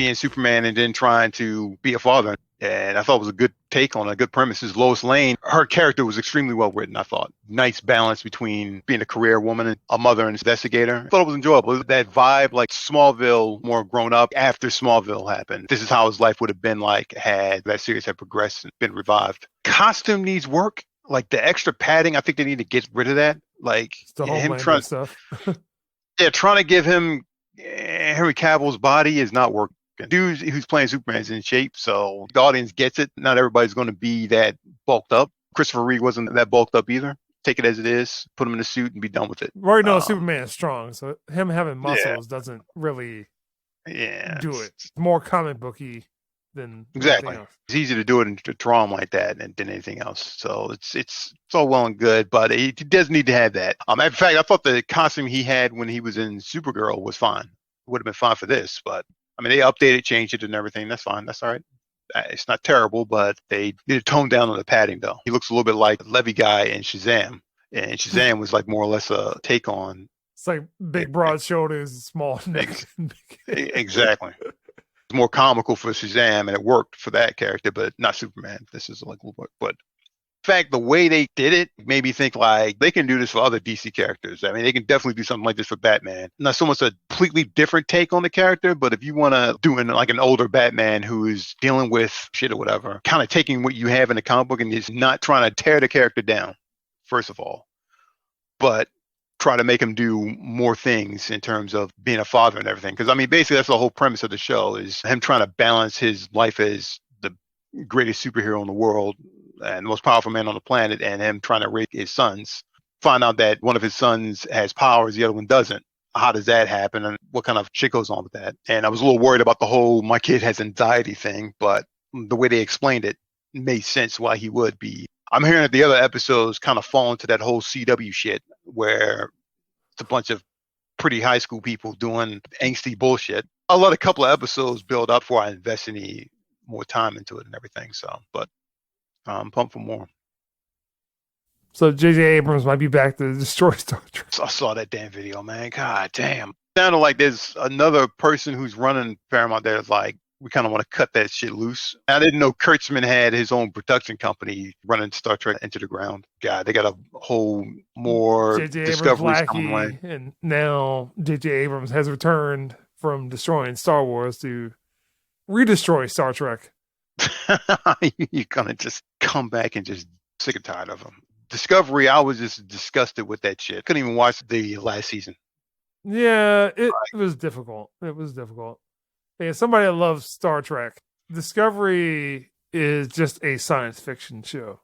being Superman and then trying to be a father. And I thought it was a good take on a good premise. Is Lois Lane, her character was extremely well written, I thought. Nice balance between being a career woman and a mother and investigator. I thought it was enjoyable. That vibe, like Smallville, more grown up after Smallville happened. This is how his life would have been like had that series had progressed and been revived. Costume needs work. Like the extra padding, I think they need to get rid of that. Like It's the him Homelander stuff. trying to give him Henry Cavill's body is not working. Dude who's playing Superman is in shape, so the audience gets it. Not everybody's going to be that bulked up. Christopher Reeve wasn't that bulked up either. Take it as it is, put him in a suit and be done with it. We already know Superman is strong, so him having muscles doesn't really do it. It's more comic booky than exactly. Else. It's easy to do it and to draw him like that than anything else. So it's all well and good, but he does need to have that. In fact, I thought the costume he had when he was in Supergirl was fine. Would have been fine for this, but I mean, they updated, changed it, and everything. That's fine. That's all right. It's not terrible, but they need to tone down on the padding, though. He looks a little bit like Levy guy in Shazam, and Shazam was like more or less a take on. It's like big, broad shoulders, small neck. Exactly. It's more comical for Shazam, and it worked for that character, but not Superman. This is like, but. In fact, the way they did it made me think like they can do this for other DC characters. I mean, they can definitely do something like this for Batman. Not so much a completely different take on the character, but if you want to do like an older Batman who is dealing with shit or whatever, kind of taking what you have in the comic book and is not trying to tear the character down, first of all, but try to make him do more things in terms of being a father and everything. Because, I mean, basically that's the whole premise of the show is him trying to balance his life as the greatest superhero in the world and the most powerful man on the planet, and him trying to raise his sons. Find out that one of his sons has powers, the other one doesn't. How does that happen, and what kind of shit goes on with that? And I was a little worried about the whole my kid has anxiety thing, but the way they explained it made sense why he would be. I'm hearing that the other episodes kind of fall into that whole CW shit where it's a bunch of pretty high school people doing angsty bullshit. I'll let a couple of episodes build up before I invest any more time into it and everything. So, but I'm pumped for more. So J.J. Abrams might be back to destroy Star Trek. I saw that damn video, man. God damn. Sounded like there's another person who's running Paramount there. Like, we kind of want to cut that shit loose. I didn't know Kurtzman had his own production company running Star Trek Into the Ground. God, they got a whole more J.J. discoveries Abrams coming away. And now J.J. Abrams has returned from destroying Star Wars to redestroy Star Trek. You're gonna just come back and just sick and tired of them. Discovery, I was just disgusted with that shit. Couldn't even watch the last season. Yeah, it was difficult. It was difficult. Hey, as somebody that loves Star Trek, Discovery is just a science fiction show.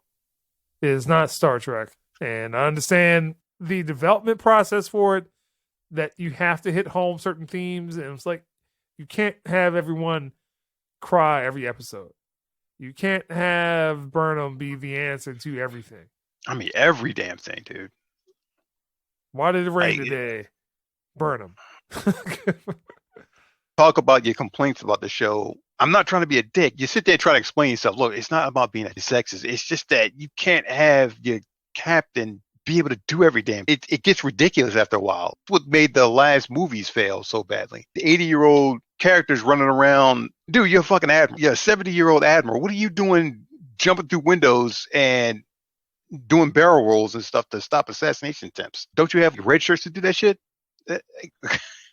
It is not Star Trek. And I understand the development process for it, that you have to hit home certain themes. And it's like, you can't have everyone cry every episode. You can't have Burnham be the answer to everything. I mean, every damn thing, dude. Why did it rain today? Burnham. Talk about your complaints about the show. I'm not trying to be a dick. You sit there trying to explain yourself. Look, it's not about being a sexist. It's just that you can't have your captain be able to do every damn. It gets ridiculous after a while. It's what made the last movies fail so badly. The 80-year-old characters running around. Dude, you're a fucking admiral. You're a 70-year-old admiral. What are you doing jumping through windows and doing barrel rolls and stuff to stop assassination attempts? Don't you have red shirts to do that shit?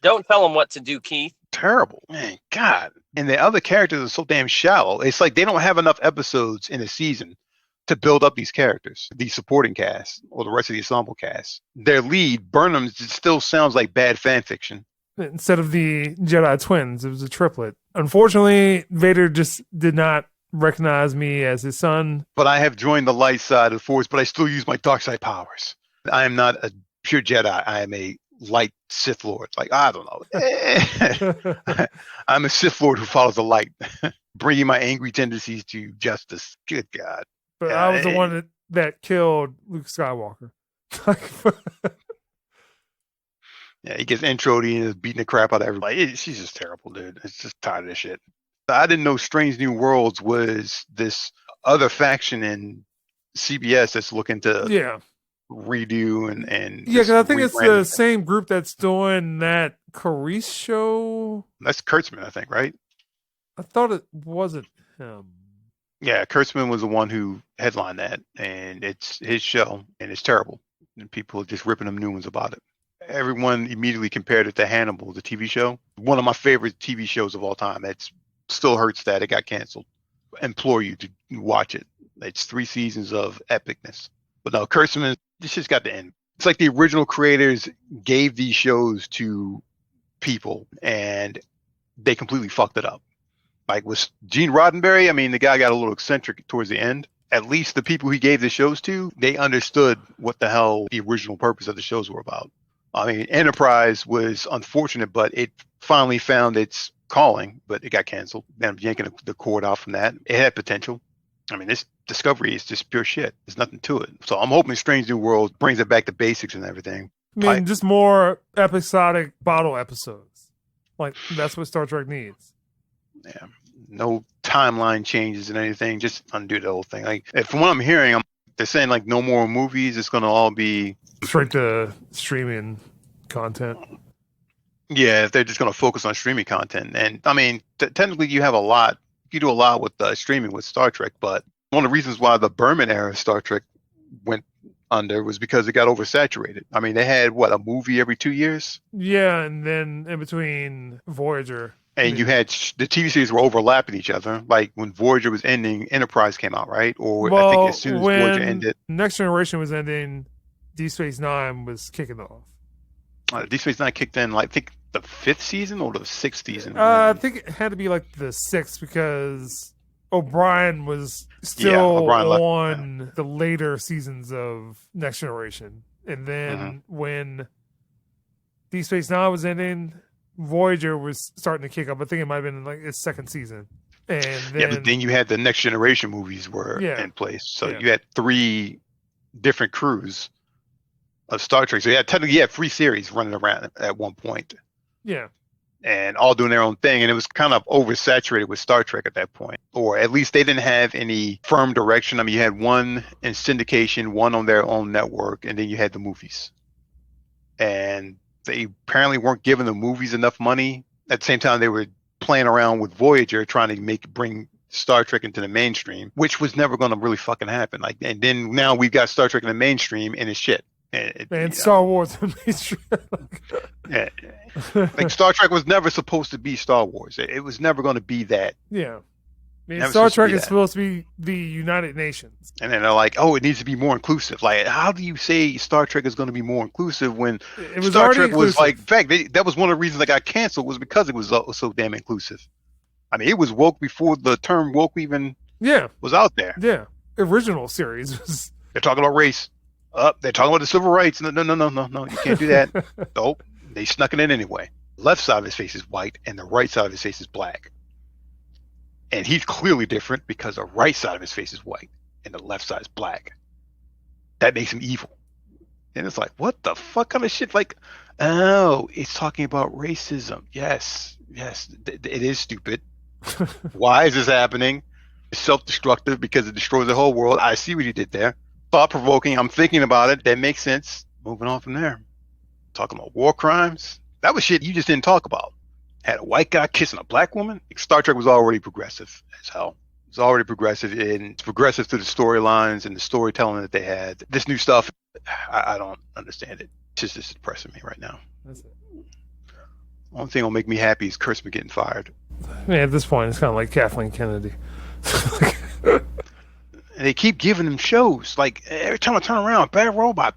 Don't tell them what to do, Keith. Terrible. Man, God. And the other characters are so damn shallow. It's like they don't have enough episodes in a season to build up these characters, these supporting cast, or the rest of the ensemble cast. Their lead, Burnham, still sounds like bad fan fiction. Instead of the Jedi twins, it was a triplet. Unfortunately, Vader just did not recognize me as his son. But I have joined the light side of the Force, but I still use my dark side powers. I am not a pure Jedi. I am a light Sith Lord. Like, I don't know. I'm a Sith Lord who follows the light, bringing my angry tendencies to justice. Good God. But I was the one that killed Luke Skywalker. Yeah, he gets introed and is beating the crap out of everybody. She's just terrible, dude. It's just tired of this shit. I didn't know Strange New Worlds was this other faction in CBS that's looking to redo and yeah, because I think it's the same group that's doing that Carice show. That's Kurtzman, I think, right? I thought it wasn't him. Yeah, Kurtzman was the one who headlined that, and it's his show, and it's terrible. And people are just ripping them new ones about it. Everyone immediately compared it to Hannibal, the TV show. One of my favorite TV shows of all time. It still hurts that it got canceled. I implore you to watch it. It's 3 seasons of epicness. But no, Kurtzman, this just got to end. It's like the original creators gave these shows to people, and they completely fucked it up. Like with Gene Roddenberry, I mean, the guy got a little eccentric towards the end. At least the people he gave the shows to, they understood what the hell the original purpose of the shows were about. I mean, Enterprise was unfortunate, but it finally found its calling, but it got canceled. Them yanking the cord out from that. It had potential. I mean, this Discovery is just pure shit. There's nothing to it. So I'm hoping Strange New World brings it back to basics and everything. I mean, just more episodic bottle episodes. Like, that's what Star Trek needs. Yeah, no timeline changes and anything. Just undo the whole thing. Like, from what I'm hearing, they're saying like no more movies. It's going to all be straight to streaming content. Yeah, they're just going to focus on streaming content. And I mean, technically, you have a lot. You do a lot with streaming with Star Trek. But one of the reasons why the Berman era Star Trek went under was because it got oversaturated. I mean, they had a movie every 2 years. Yeah, and then in between Voyager. And you had the TV series were overlapping each other. Like when Voyager was ending, Enterprise came out, right? Or I think as soon as Voyager ended, Next Generation was ending, Deep Space Nine was kicking off. Deep Space Nine kicked in, like, I think the 5th season or the 6th season. I think it had to be like the 6th because O'Brien was still on the later seasons of Next Generation, and then when Deep Space Nine was ending, Voyager was starting to kick up. I think it might have been like its 2nd season. And then, but then you had the Next Generation movies were in place. So you had 3 different crews of Star Trek. So technically you had 3 series running around at one point. Yeah. And all doing their own thing. And it was kind of oversaturated with Star Trek at that point. Or at least they didn't have any firm direction. I mean, you had one in syndication, one on their own network, and then you had the movies. And they apparently weren't giving the movies enough money. At the same time, they were playing around with Voyager, trying to bring Star Trek into the mainstream, which was never going to really fucking happen. Like, and then now we've got Star Trek in the mainstream, and it's shit. And Star Wars in the mainstream. Like Star Trek was never supposed to be Star Wars. It was never going to be that. Yeah. I mean, Star Trek is supposed to be the United Nations. And then they're like, oh, it needs to be more inclusive. Like, how do you say Star Trek is going to be more inclusive when Star Trek was like, in fact, that was one of the reasons that got canceled was because it was so damn inclusive. I mean, it was woke before the term woke even was out there. Yeah. Original series was. They're talking about race. They're talking about the civil rights. No. You can't do that. Nope. They snuck it in anyway. Left side of his face is white and the right side of his face is black. And he's clearly different because the right side of his face is white and the left side is black. That makes him evil. And it's like, what the fuck kind of shit? Like, oh, it's talking about racism. Yes, it is stupid. Why is this happening? It's self-destructive because it destroys the whole world. I see what you did there. Thought-provoking. I'm thinking about it. That makes sense. Moving on from there. Talking about war crimes. That was shit you just didn't talk about. Had a white guy kissing a black woman. Star Trek was already progressive as hell. It was already progressive, and it's progressive through the storylines and the storytelling that they had. This new stuff, I don't understand it. It's just depressing me right now. That's it. Only thing that'll make me happy is Kurtzman getting fired. I mean, at this point, it's kind of like Kathleen Kennedy. And they keep giving them shows. Like, every time I turn around, bad robot.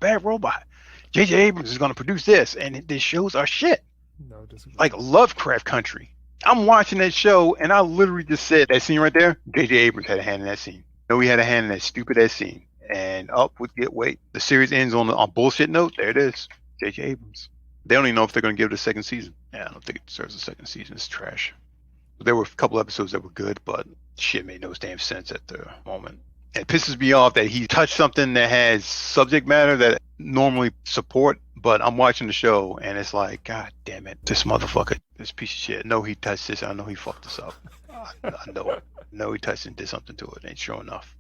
J.J. Abrams is going to produce this, and these shows are shit. No, disagree. Like Lovecraft Country. I'm watching that show, and I literally just said, that scene right there, J.J. Abrams had a hand in that scene. No, he had a hand in that stupid-ass scene. And wait, the series ends on bullshit note. There it is. J.J. Abrams. They don't even know if they're going to give it a 2nd season. Yeah, I don't think it deserves a 2nd season. It's trash. There were a couple episodes that were good, but shit made no damn sense at the moment. It pisses me off that he touched something that has subject matter that I normally support, but I'm watching the show and it's like, God damn it, this motherfucker, this piece of shit. No, he touched this. I know he fucked this up. I know it. No, he touched and did something to it. And sure enough,